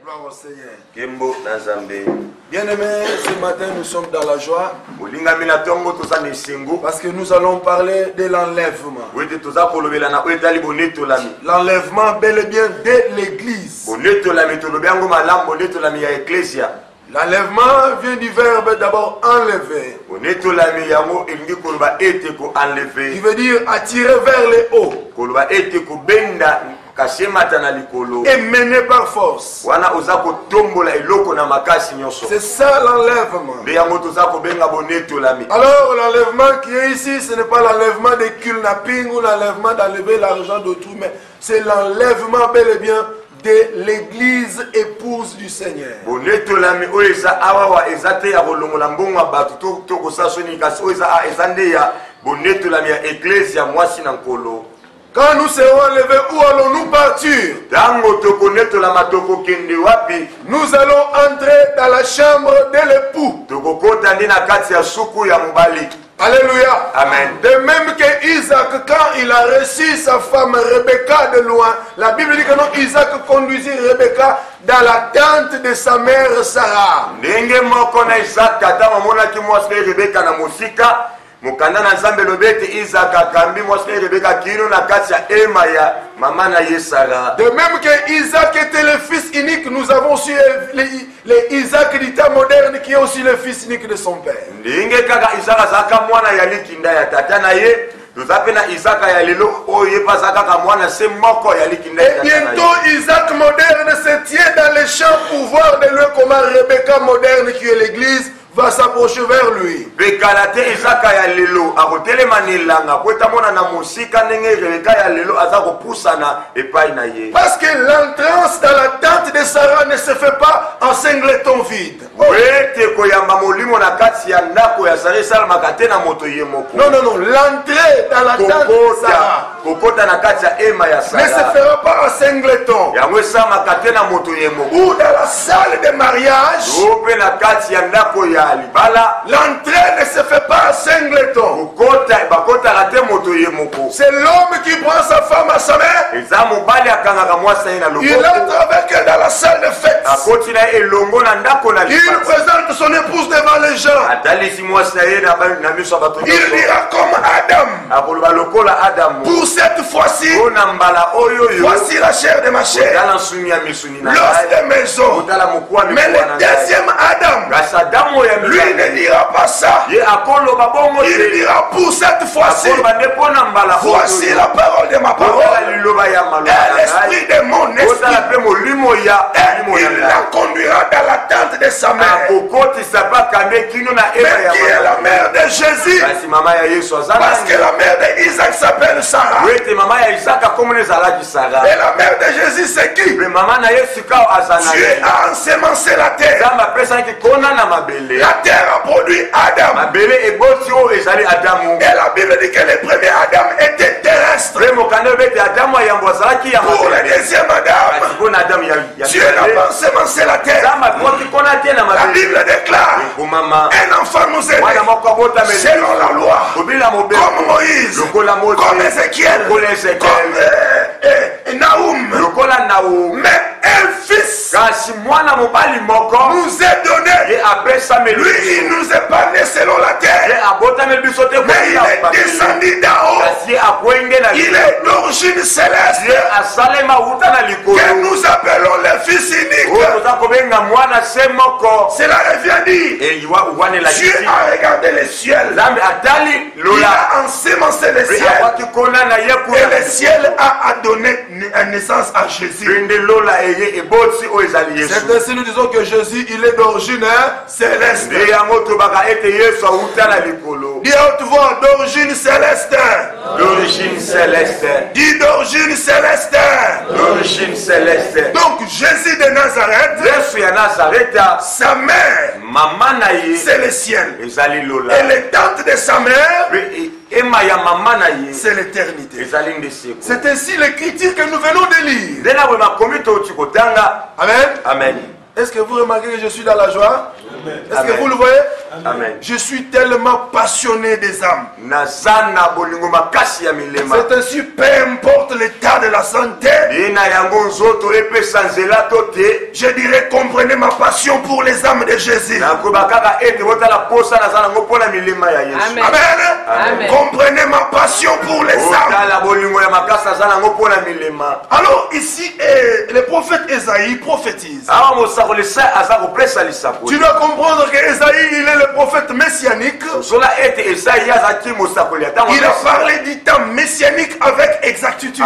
Gloire au Seigneur. Bien-aimés, ce matin nous sommes dans la joie parce que nous allons parler de l'enlèvement. L'enlèvement bel et bien de l'église. L'enlèvement vient du verbe d'abord enlever. Il veut dire attirer vers le haut. Et mener par force. C'est ça l'enlèvement. Alors l'enlèvement qui est ici, ce n'est pas l'enlèvement de kidnapping ou l'enlèvement d'enlever l'argent d'autrui, mais c'est l'enlèvement bel et bien de l'église épouse du Seigneur. Quand nous serons enlevés, où allons-nous partir? Nous allons entrer dans la chambre de l'époux. Alléluia. Amen. De même que Isaac, quand il a reçu sa femme Rebecca de loin, la Bible dit que non, Isaac conduisit Rebecca dans la tente de sa mère Sarah. De même que Isaac était le fils unique, nous avons aussi les Isaac du temps moderne qui est aussi le fils unique de son père. Et bientôt Isaac moderne se tient dans les champs pour voir de lui comment Rebecca moderne qui est l'église va s'approcher vers lui. Parce que l'entrance dans la tente de Sarah ne se fait pas en singleton vide. Oh. Non, non, non. L'entrée dans la tente de Sarah ne se fera pas en singleton. Ou dans la salle de mariage. L'entrée ne se fait pas à singleton. C'est l'homme qui prend sa femme à sa mère. Il entre avec elle dans la salle de fête. Il présente son épouse devant les gens. Il dira comme Adam. Pour cette fois-ci, voici la chair de ma chair, l'os de mes os. Mais le deuxième Adam, lui ne dira pas ça. Il dira pour cette fois-ci, voici la parole de ma parole et l'esprit de mon esprit. Et il la conduira dans la tente de sa mère. Mais qui est la mère de Jésus? Parce que la mère d'Isaac s'appelle Sarah. Et la mère de Jésus c'est qui? Dieu a ensemencé la terre. La terre a produit Adam. Et la Bible dit que le premier Adam était terrestre. Pour le deuxième Adam, Dieu n'a pas ensemencé la terre. La Bible déclare un enfant nous est né selon la loi, comme Moïse, comme Ézéchiel, comme Naoum. Mais un fils nous est donné. Lui, il nous est pas né selon la terre, mais il est descendu d'en haut. Il est d'origine céleste, que nous appelons le fils unique. Cela revient dire, Dieu a regardé le ciel, il a ensemencé le ciel, et le ciel a donné naissance à Jésus. C'est ainsi nous disons que Jésus, il est d'origine céleste. Dis à haute voix, d'origine céleste. D'origine céleste. Dis d'origine céleste. D'origine céleste. Donc Jésus de Nazareth, sa mère, c'est le ciel. Et les tentes de sa mère, c'est l'éternité. C'est ainsi l'écriture que nous venons de lire. Amen. Amen. Est-ce que vous remarquez que je suis dans la joie? Est-ce que vous le voyez? Amen. Je suis tellement passionné des âmes. C'est ainsi, peu importe l'état de la santé, je dirais, comprenez ma passion pour les âmes de Jésus. Amen. Amen. Comprenez ma passion pour les âmes. Alors ici, le prophète Esaïe prophétise. Tu dois comprendre que Esaïe, il est le prophète messianique. Il a parlé du temps messianique avec exactitude.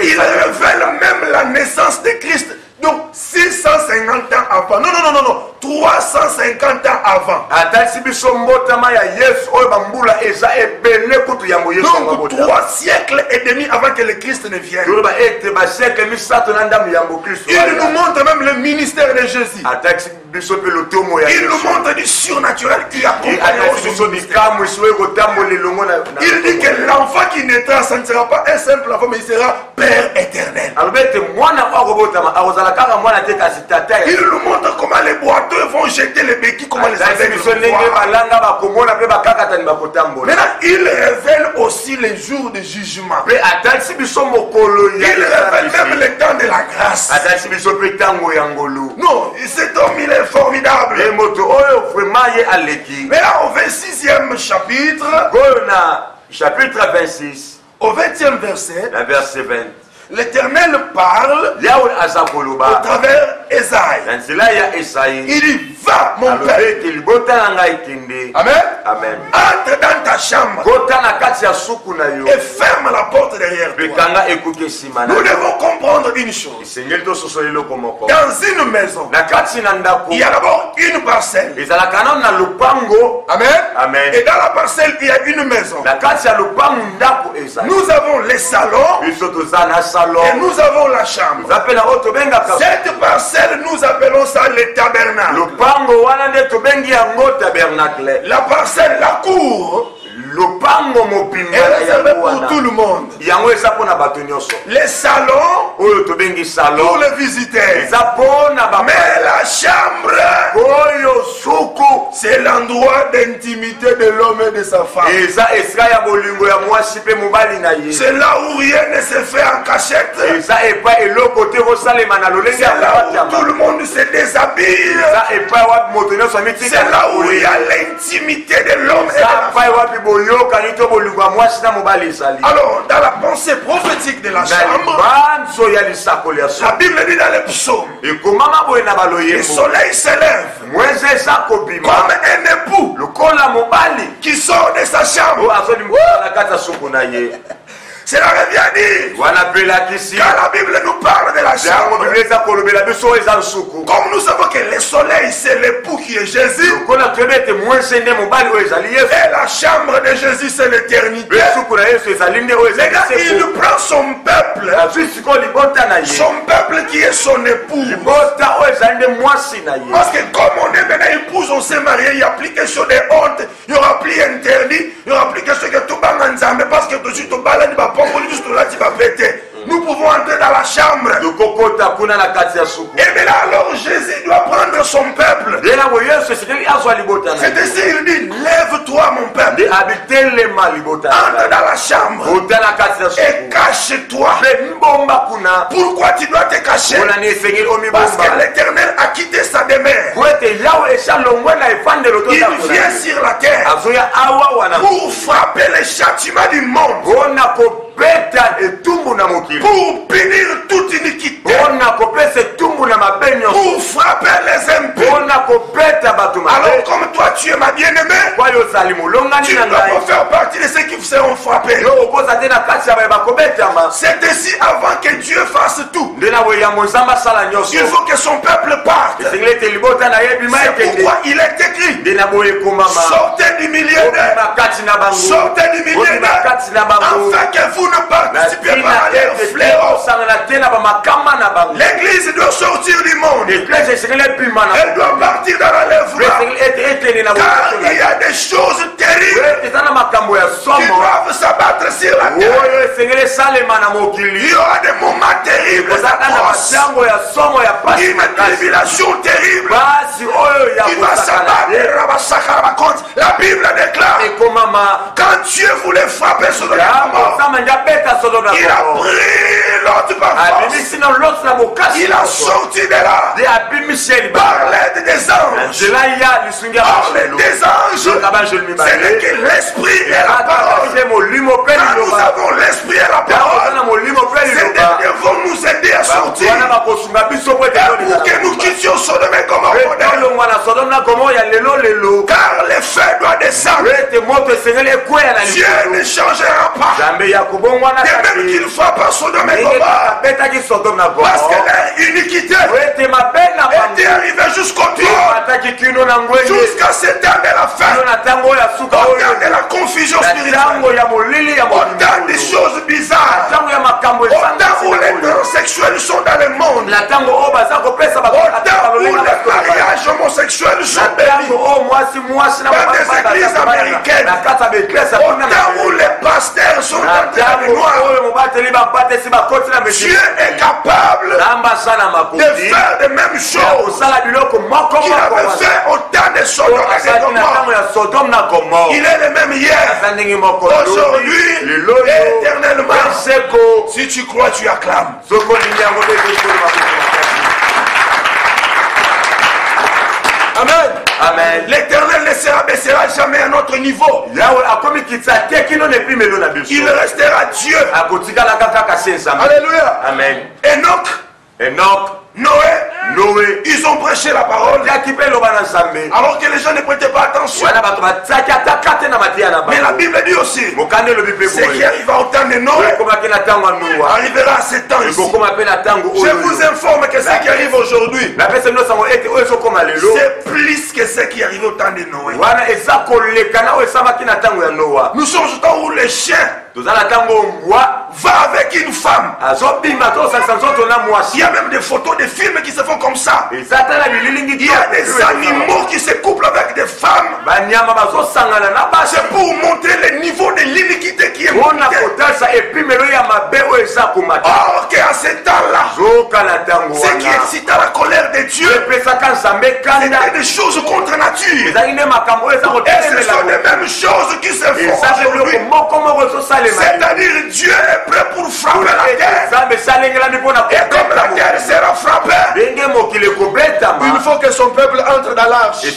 Il révèle même la naissance de Christ. Donc 650 ans avant. Non, 350 ans avant. Donc 3 siècles et demi avant que le Christ ne vienne. Il nous montre même le ministère de Jésus. Il nous montre du surnaturel qui accompagne. Il dit que l'enfant qui naîtra, ça ne sera pas un simple enfant, mais il sera Père éternel. Il nous montre comment les boiteux vont jeter les béquilles, comment les aveugles vont voir. Maintenant, il révèle aussi les jours de jugement. Il révèle même le temps de la grâce. Non, cet homme, il est formidable. Mais là, au 26e chapitre, au 20e verset, l'Éternel parle au travers Esaïe. Il dit, va mon père. Amen. Amen. Entre dans ta chambre et ferme la porte derrière toi. Nous devons comprendre une chose. Dans une maison, il y a d'abord une parcelle. Amen. Amen. Et dans la parcelle, il y a une maison. Nous avons les salons. Et nous avons la chambre. Cette parcelle, nous appelons ça le tabernacle. La parcelle, la cour, est réservée pour tout le monde. Les salons, pour les visiteurs. Mais la chambre, c'est l'endroit d'intimité de l'homme et de sa femme. C'est là où rien ne se fait en cachette. C'est là où tout le monde se déshabille. C'est là où il y a l'intimité de l'homme et de la femme. Alors, dans la pensée prophétique de la chambre, la Bible dit dans les psaumes, le soleil s'élève comme un époux qui sort de sa chambre. Cela revient dire, quand la Bible nous parle de la chambre, comme nous savons que le soleil c'est l'époux qui est Jésus, et la chambre de Jésus c'est l'éternité, il prend son peuple qui est son époux. Parce que comme on est maintenant épouse, on s'est marié, il n'y a plus question de honte, il n'y aura plus interdit, il n'y aura plus question que tout le monde s'en parce que tout de suite tout le monde nous pouvons entrer dans la chambre. Et maintenant alors Jésus doit prendre son peuple. C'est ainsi il dit, lève-toi mon peuple, entre dans la chambre et cache-toi. Pourquoi tu dois te cacher? Parce que l'Éternel a quitté sa demeure. Il vient sur la terre pour frapper les châtiments du monde, pour punir toute iniquité, pour frapper les impies. Alors comme toi tu es ma bien-aimée, tu dois pas faire partie de ceux qui seront frappés. C'est ainsi, avant que Dieu fasse tout, il faut que son peuple parte. C'est pourquoi il est écrit, sortez du milieu d'eux, sortez du milieu d'eux, afin que vous ne participez pas à leur fléau. L'église doit sortir du monde. Elle doit partir dans l'enlèvement. Car il y a des choses terribles qui doivent s'abattre sur la terre. Il y aura des moments terribles. une tribulation terrible qui va s'abattre contre. La Bible déclare, quand Dieu voulait frapper Sodome et Gomorrhe, il a pris l'autre par force. Il a sorti de là par l'aide des anges. Par l'aide des anges, c'est n'est que l'esprit et la parole. Quand nous avons l'esprit et la parole, ces derniers vont nous aider à sortir. Et pour que nous quittions Sodome et Gomorrhe, car les feux doivent descendre. Dieu ne changera pas. De même qu'il frappe Sodome et Gomorrhe, parce que leur iniquité était arrivée jusqu'au trône, jusqu'à cet temps de la fin, au temps de la confusion spirituelle, au temps des choses bizarres, au temps où les transsexuels sont dans le monde, au temps où les mariages homosexuels sont bénis dans des églises américaines, au temps où les pasteurs sont dans des noirs. Dieu est capable de faire de mêmes choses qu'il avait fait au temps de Sodome et Gomorrhe. Il est le même hier, aujourd'hui et éternellement. Si tu crois, tu acclames. Amen. Amen. L'Éternel ne s'abaissera jamais à notre niveau. Il restera Dieu. Alléluia. Amen. Enoch, Noé, ils ont prêché la parole alors que les gens ne prêtaient pas attention. Mais la Bible dit aussi, ce qui arriva au temps de Noé arrivera à ce temps ici. Je vous informe que ce qui arrive aujourd'hui, c'est plus que ce qui arrive au temps de Noé. Nous sommes au temps où les chiens va avec une femme. Il y a même des photos, des films qui se font comme ça. Il y a des animaux qui se couplent avec des femmes. C'est pour montrer le niveau de l'iniquité qui est monté. Or qu'à ce temps-là, ce qui excita la colère de Dieu, c'était des choses contre nature. Et ce sont les mêmes choses qui se font aujourd'hui. C'est-à-dire Dieu est prêt pour frapper la terre. Et comme la terre sera frappée, il faut que son peuple entre dans l'arche. Il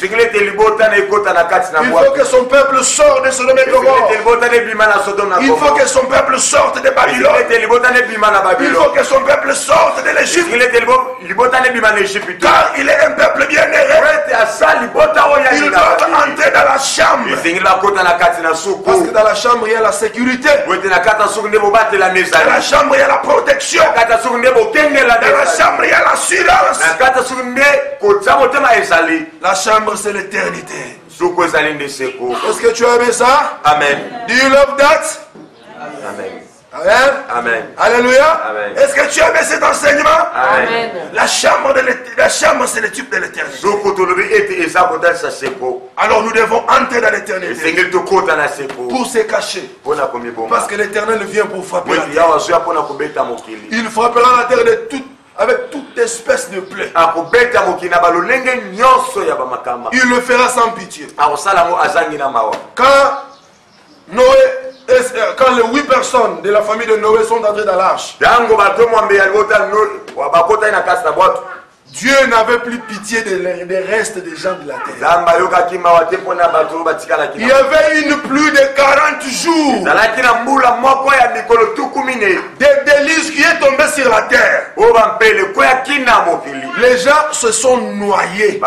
faut que son peuple sorte de Sodome et Gomorrhe. Il faut que son peuple sorte de Babylone. Il faut que son peuple sorte de l'Égypte. Car il est un peuple bien-aimé. Il doit entrer dans la chambre. Parce que dans la chambre il y a la sécurité. Dans la chambre il y a la protection. Dans la chambre il y a l'assurance. La chambre c'est l'éternité. Est-ce que tu as aimé ça? Amen. Do you love that? Amen. Amen. Amen. Alléluia. Est-ce que tu as aimé cet enseignement? Amen. La chambre c'est le type de l'éternité. Alors nous devons entrer dans l'éternité pour se cacher. Parce que l'éternel vient pour frapper la terre. Il frappera la terre avec toute espèce de plaie. Il le fera sans pitié. Quand les 8 personnes de la famille de Noé sont entrées dans l'arche, Dieu n'avait plus pitié des restes des gens de la terre. Il y avait une pluie de 40 jours. Des délices qui est tombé sur la terre. Les gens se sont noyés.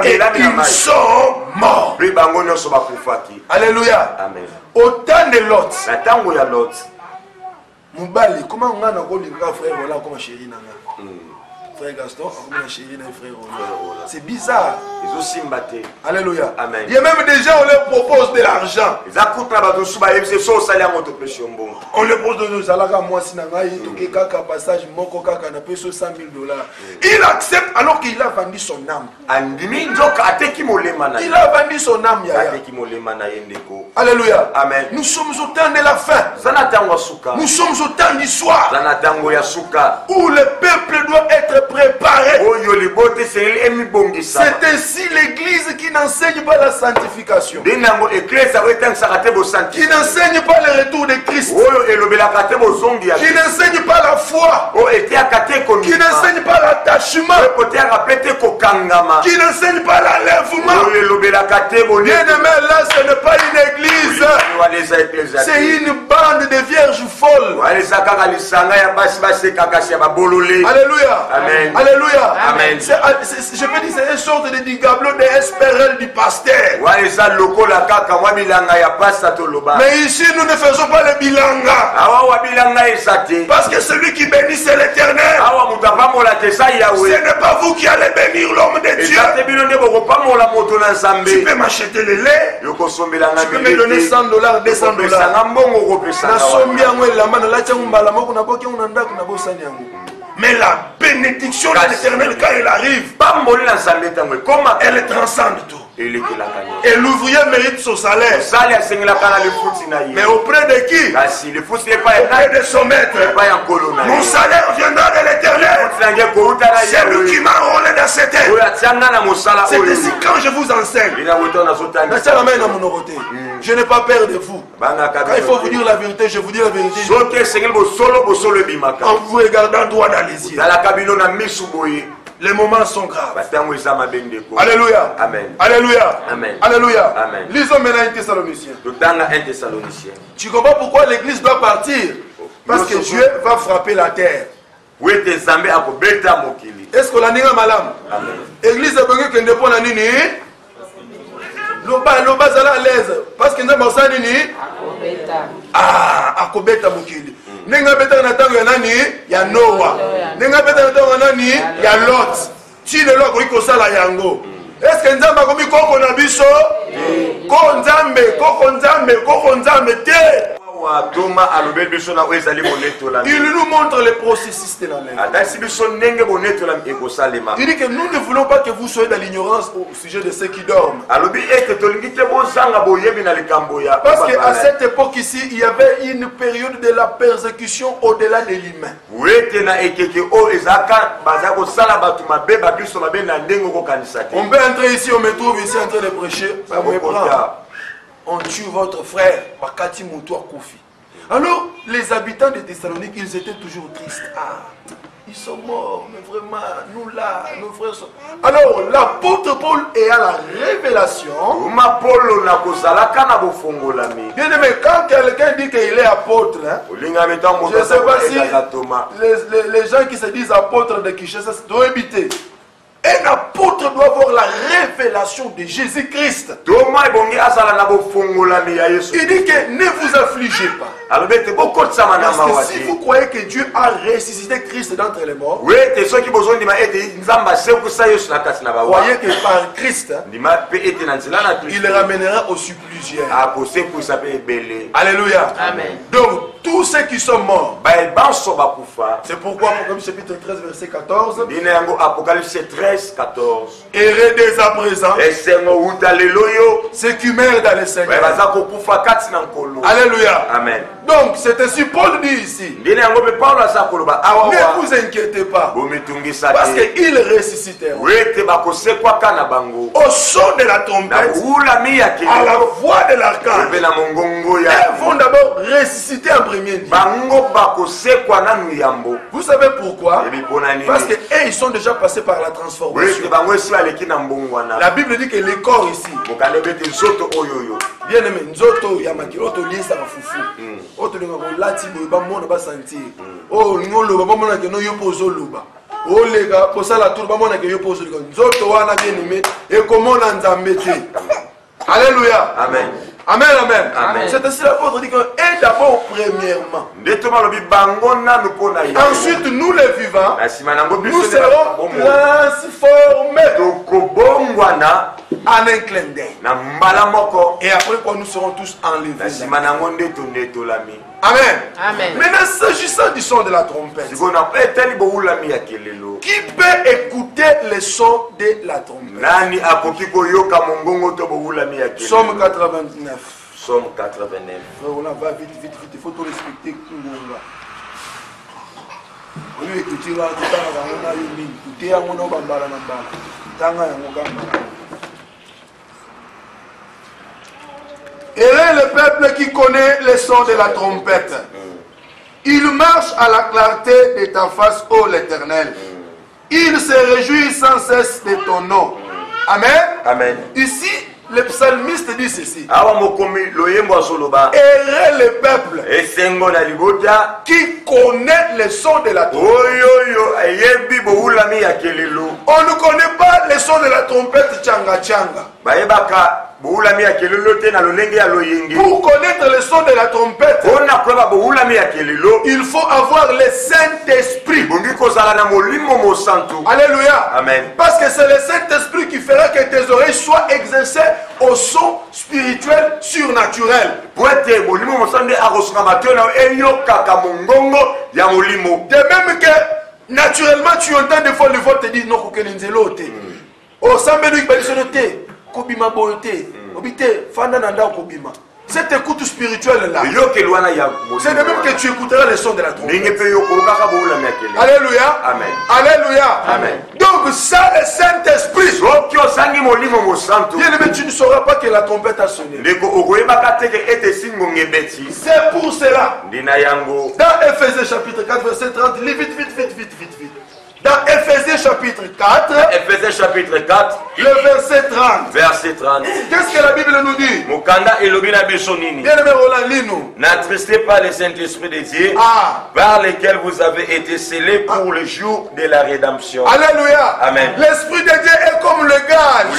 Et ils sont morts. Alléluia. Amen. Au temps de Lot. Moubali, comment on a frère voilà comme chéri nanga. Frère Gaston, c'est bizarre. Alléluia. Amen. Il y a même des gens, on leur propose de l'argent. On leur propose de passage, il accepte alors qu'il a vendu son âme. Il a vendu son âme. Alléluia. Amen. Nous sommes au temps de la fin. Nous sommes au temps du soir où le peuple doit être préparé. C'est ainsi l'église qui n'enseigne pas la sanctification, qui n'enseigne pas le retour de Christ, qui n'enseigne pas la foi, qui n'enseigne pas l'attachement, qui n'enseigne pas l'enlèvement. Bien aimé, là ce n'est pas une église, c'est une bande de vierges folles. Alléluia. Amen. Alléluia. Amen. Je peux dire c'est une sorte de digablo de SPRL du pasteur. Mais ici nous ne faisons pas le bilanga. Parce que celui qui bénit c'est l'Éternel. Ce n'est pas vous qui allez bénir l'homme de Dieu. Tu peux m'acheter le lait. Tu peux me donner $100, $200. Mais la bénédiction de l'Éternel, quand elle arrive, elle transcende tout. Et l'ouvrier mérite son salaire. Mais auprès de qui? Auprès de son maître. Mon salaire viendra de l'Éternel. C'est lui qui m'a enrôlé dans cette terre. C'est ainsi quand je vous enseigne. Je n'ai pas peur de vous. Quand il faut vous dire la vérité, je vous dis la vérité. En vous regardant droit dans les yeux. Les moments sont graves. Alléluia. Amen. Alléluia. Amen. Alléluia. Amen. Lisons maintenant un Thessaloniciens. Tu comprends pourquoi l'église doit partir? Parce que Dieu va frapper la terre. Est-ce que la ninga malam? L'église a besoin qu'elle ne pas la nini. Loba zala à l'aise. Parce que nous avons ça nini. Akobeta mokili. Nenga beta na tango ya nani ya Noah. Nenga beta na tango ya nani ya Lot. Ti le lo ko sala yango. Est-ce que nzamba komi koko na biso? Ko nzambe te. Il nous montre le processus de la main. Il dit que nous ne voulons pas que vous soyez dans l'ignorance au sujet de ceux qui dorment. Parce qu'à cette époque ici, il y avait une période de la persécution au-delà de l'humain. On peut entrer ici, on me trouve ici en train de prêcher. On tue votre frère, Bakati Moutoua Koufi. Alors, les habitants de Thessalonique, ils étaient toujours tristes. Ils sont morts, mais vraiment, nous là, nos frères sont... Alors, l'apôtre Paul est à la révélation. Bien aimé, quand quelqu'un dit qu'il est apôtre, hein, je ne sais pas si les gens qui se disent apôtres de Kinshasa doivent éviter. Un apôtre doit avoir la révélation de Jésus-Christ. Il dit que ne vous affligez pas. Parce que si vous croyez que Dieu a ressuscité Christ d'entre les morts, croyez que par Christ, il ramènera aussi plusieurs. Alléluia. Amen. Donc, tous ceux qui sont morts, c'est pourquoi Apocalypse chapitre 13 verset 14, errez dès à présent ceux qui meurent dans le Seigneur. Alléluia. Amen. Donc c'est ainsi Paul dit ici. Ne vous inquiétez pas. Parce qu'ils ressusciteront. Au son de la trompette, à la voix de l'archange, ils vont d'abord ressusciter en premier lieu. Vous savez pourquoi? Parce que ils sont déjà passés par la transformation. La Bible dit que les corps ici, bien aimé, nzoto yamaki oto liesa mafufu oto lenga ko lati boy ba mona ba sentir oh ngolo ba mona ke no yopozo luba o lega posala tour ba mona ke yopozo luba nzoto wana bien aimé et comment nzambe te. Alléluia. Amen. Amen, amen. Amen. C'est ainsi l'apôtre dit que, et d'abord, premièrement. Ensuite, nous les vivants, nous serons transformés en un clin d'œil. Et après quoi, nous serons tous enlevés. Amen. Amen. Maintenant, s'agissant du son de la trompette, qui peut écouter le son de la trompette? Psaume 89. Psaume 89. On va vite, il faut tout respecter. Et là, le peuple qui connaît le son de la trompette, il marche à la clarté de ta face, ô l'Éternel. Il se réjouit sans cesse de ton nom. Amen. Amen. Ici, le psalmiste dit ceci. Heureux le peuple qui connaît le son de la trompette. On ne connaît pas le son de la trompette tchanga tchanga. Pour connaître le son de la trompette, il faut avoir le Saint-Esprit. Alléluia. Amen. Parce que c'est le Saint-Esprit qui fera que tes oreilles soient exercées au son spirituel surnaturel. De même que naturellement tu entends des fois le vote te dit non, oh, ça me dit que Kobima boyote, obite fanda nanda kobima. Cette écoute spirituelle là, c'est de même que tu écouteras le son de la trompette. Alléluia. Amen. Alléluia. Amen. Donc ça, le Saint-Esprit. Bien aimé, tu ne sauras pas que la trompette a sonné. C'est pour cela. Dans Ephésiens chapitre 4 verset 30, lis vite. Dans Ephésiens chapitre 4, le verset 30. Verset 30. Qu'est-ce que la Bible nous dit? Bien aimé Roland, lis-nous. N'attristez pas le Saint-Esprit de Dieu, par lequel vous avez été scellés pour le jour de la rédemption. Alléluia. Amen. L'Esprit de Dieu est comme le gage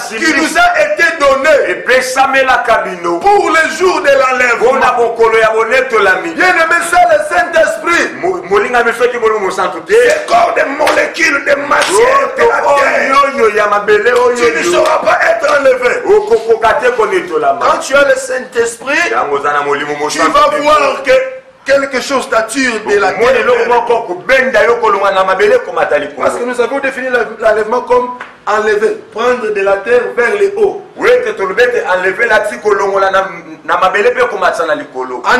qui nous a été donné pour le jour de l'enlèvement. Bien aimé, c'est le Saint-Esprit. C'est comme des molécules de matière de la terre. Tu ne sauras pas être enlevé. Quand tu as le Saint-Esprit, tu vas voir que quelque chose t'attire de la terre. Parce que nous avons défini l'enlèvement comme enlever, prendre de la terre vers le haut. En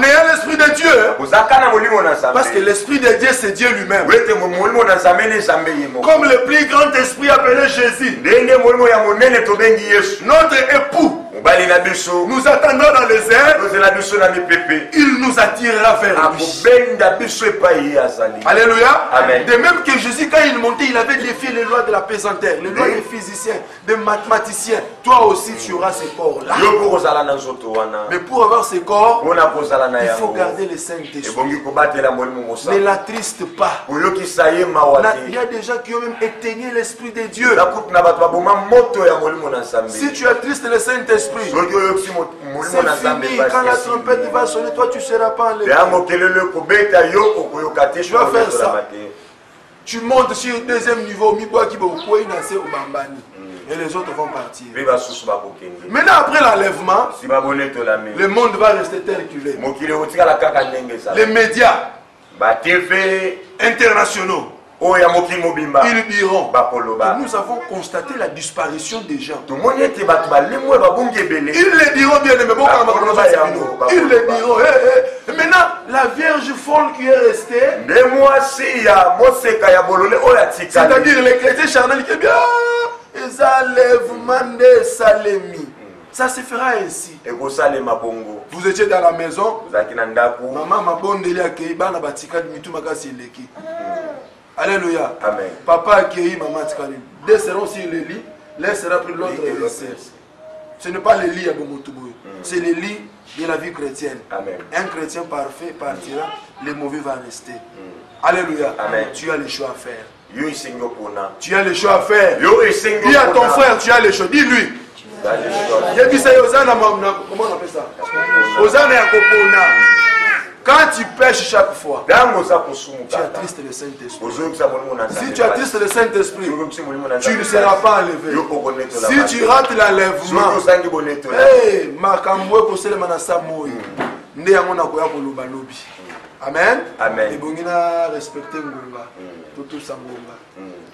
ayant l'Esprit de Dieu, parce que l'Esprit de Dieu c'est Dieu lui-même. Comme le plus grand esprit appelé Jésus, notre époux nous attendons dans les airs, il nous attirera vers lui. Alléluia. Amen. De même que Jésus, quand il montait, il avait défié les lois de la pesanteur, les lois des physiciens, des mathématiciens. Toi aussi, tu auras ces corps-là. Mais pour avoir ces corps, il faut garder le Saint-Esprit. Ne l'attriste pas. Il y a des gens qui ont même éteigné l'Esprit de Dieu. Si tu attristes le Saint-Esprit, c'est fini. Quand la trompette va sonner, toi tu ne seras pas enlevé. Tu vas faire ça. Tu montes sur le deuxième niveau, et les autres vont partir. Maintenant, après l'enlèvement, le monde va rester tel qu'il est. Les médias internationaux, ils diront que nous avons constaté la disparition des gens. Ils le diront bien aimé. Ils le diront. Maintenant, la Vierge folle qui est restée, c'est-à-dire les chrétiens charnels qui bien, ils enlèvement de Salemi. Ça se fera ainsi. Vous étiez dans la maison, maman m'a bondé à Keiba batika de mitumaka sileki. Alléluia. Amen. Papa a cueilli maman tikali. Deux seront sur le lit, l'un sera pris, l'autre laissé. Ce n'est pas le lit à Bomotubu, c'est le lit de la vie chrétienne. Amen. Un chrétien parfait partira, le mauvais va rester. Alléluia. Amen. Tu as le choix à faire. Tu Tu as le choix à faire. Dis à ton frère, tu as le choix. Dis-lui. Comment on appelle ça? Osana Yakopona. Quand tu pêches chaque fois, tu attristes le Saint-Esprit. Si tu attristes le Saint-Esprit, tu ne seras pas enlevé. Si tu rates l'enlèvement, Amen. Et bon, il a respecté Ngomba. Tout ça Ngomba.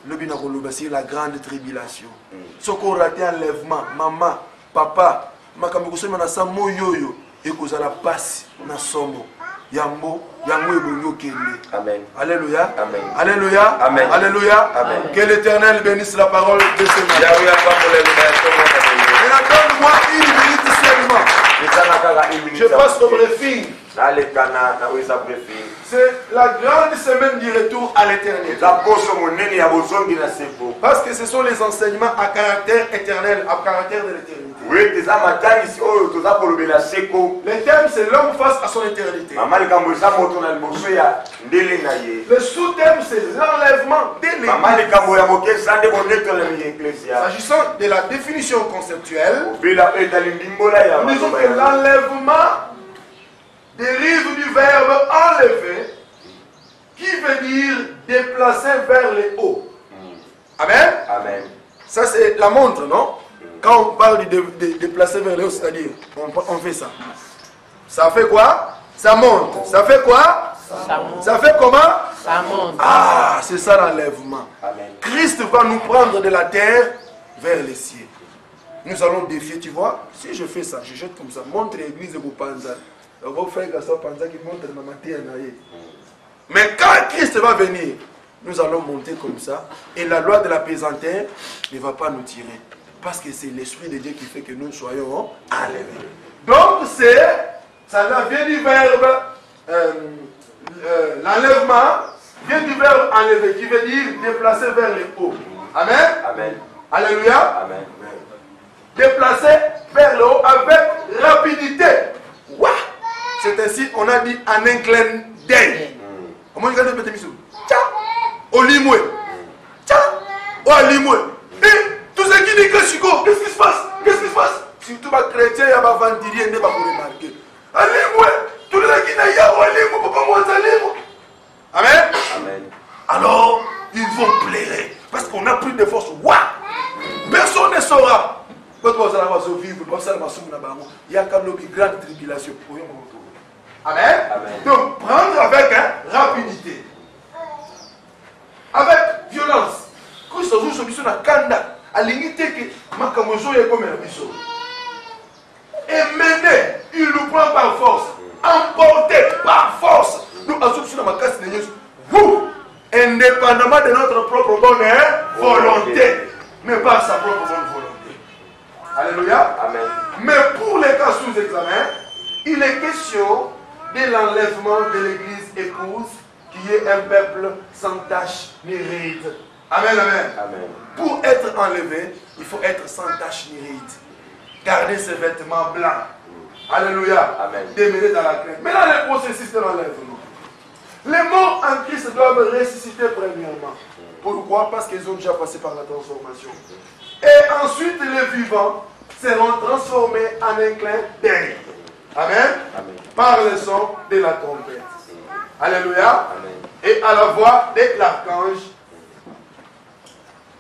Le bina Ngomba, c'est la grande tribulation. Ce qu'on raté enlèvement, maman, papa, makambo kusema na sa moyoyo et que ça la passe na somo. Yambo, yambo ebonyo kende. Amen. Alléluia. Amen. Alléluia. Amen. Alléluia. Amen. Que l'Éternel bénisse la parole de ce matin. Donne-moi une minute seulement. Je passe au briefing. C'est la grande semaine du retour à l'éternité. Parce que ce sont les enseignements à caractère éternel, à caractère de l'éternité. Le thème, c'est l'homme face à son éternité. Le sous-thème, c'est l'enlèvement de l'Église. S'agissant de la définition conceptuelle, nous disons que l'enlèvement dérive du verbe enlever, qui veut dire déplacer vers le haut. Amen. Amen. Ça c'est la montre, non? Quand on parle de déplacer vers le haut, c'est-à-dire on fait ça. Ça fait quoi? Ça monte. Ça fait quoi? Ça fait comment? Ça monte. Ah, c'est ça l'enlèvement. Christ va nous prendre de la terre vers les cieux. Nous allons défier, tu vois. Si je fais ça, je jette comme ça. Montre l'église de Boupanza. Mais quand Christ va venir, nous allons monter comme ça. Et la loi de la pesanteur ne va pas nous tirer. Parce que c'est l'Esprit de Dieu qui fait que nous soyons enlevés. Donc ça vient du verbe, l'enlèvement vient du verbe enlever, qui veut dire déplacer vers le haut. Amen. Amen. Alléluia. Amen. Déplacer vers le haut avec rapidité. Ouah. C'est ainsi, on a dit en un clin d'œil. Comment il y a des petits bisous? Tiens, au limoué. Tiens, au limoué. Et tout ce qui dit que Chico, qu'est-ce qui se passe? Qu'est-ce qui se passe? Surtout les chrétiens, il y a des vendiriers, il n'y a pas pour remarquer. Au limoué, tout ce qui dit au limoué, papa moi, c'est limoué. Amen. Amen. Alors, ils vont pleurer. Parce qu'on a pris de force. Waouh! Personne ne saura. Quand vous allez vivre, il y a quand même une grande tribulation. Amen. Amen. Donc, prendre avec rapidité. Avec violence. Quand ça joue sur le na kanda, à l'unité que Makamozo est comme un biseau. Et mener, il nous prend par force. Emporté par force. Nous avons sur la casse de vous, indépendamment de notre propre bonne volonté, mais pas sa propre bonne volonté. Alléluia. Amen. Mais pour les cas sous examen, il est question de l'enlèvement de l'église épouse qui est un peuple sans tache ni ride. Amen, amen. Amen. Pour être enlevé, il faut être sans tache ni ride. Garder ses vêtements blancs. Alléluia. Amen. Demeurer dans la crainte. Maintenant, le processus de l'enlèvement. Les morts en Christ doivent ressusciter premièrement. Pourquoi? Parce qu'ils ont déjà passé par la transformation. Et ensuite, les vivants seront transformés en un clin d'œil. Amen. Amen. Par le son de la trompette. Alléluia. Amen. Et à la voix de l'archange.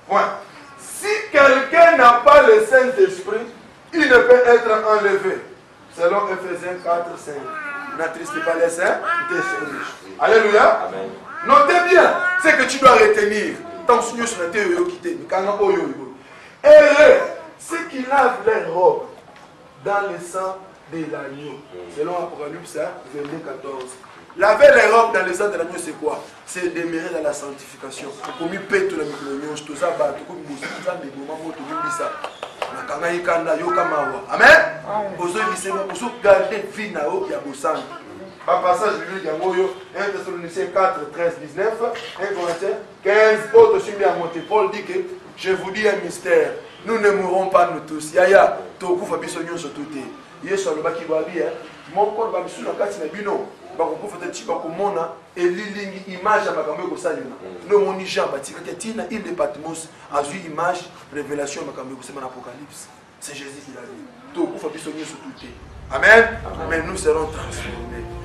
Point. Si quelqu'un n'a pas le Saint-Esprit, il ne peut être enlevé. Selon Ephésiens 4, 5. N'attristez pas les Saint-Esprit. Alléluia. Amen. Notez bien ce que tu dois retenir. Tant que tu heureux, ceux qui lavent leurs robes dans le sang de l'agneau. Selon Apocalypse 22, 14. Laver les robes dans le sang de l'agneau, c'est quoi? C'est demeurer dans la sanctification. Comme il pète la micro-union, tout ça, tout ça, des moments où tout le monde dit ça. Amen. Vous garder vie na o ya bosang. Par passage biblique ya moyo 1 Thessaloniciens 4 13 19 1 Corinthiens 15 autres suivi à monter. Paul dit que je vous dis un mystère. Nous ne mourrons pas nous tous. Yaya toku fa biso nyonso tuté. Yesu alobaki babi mon corps ba biso na kati na bino. Ba ko fa te tiba ko mona elilingi image ya makambo ko salima. No moni Jean batika tina il de Patmos a vu image révélation makambo ko sema na Apocalypse. C'est Jésus qui l'a dit. Tout, vous faites tout. Amen. Mais nous serons transformés.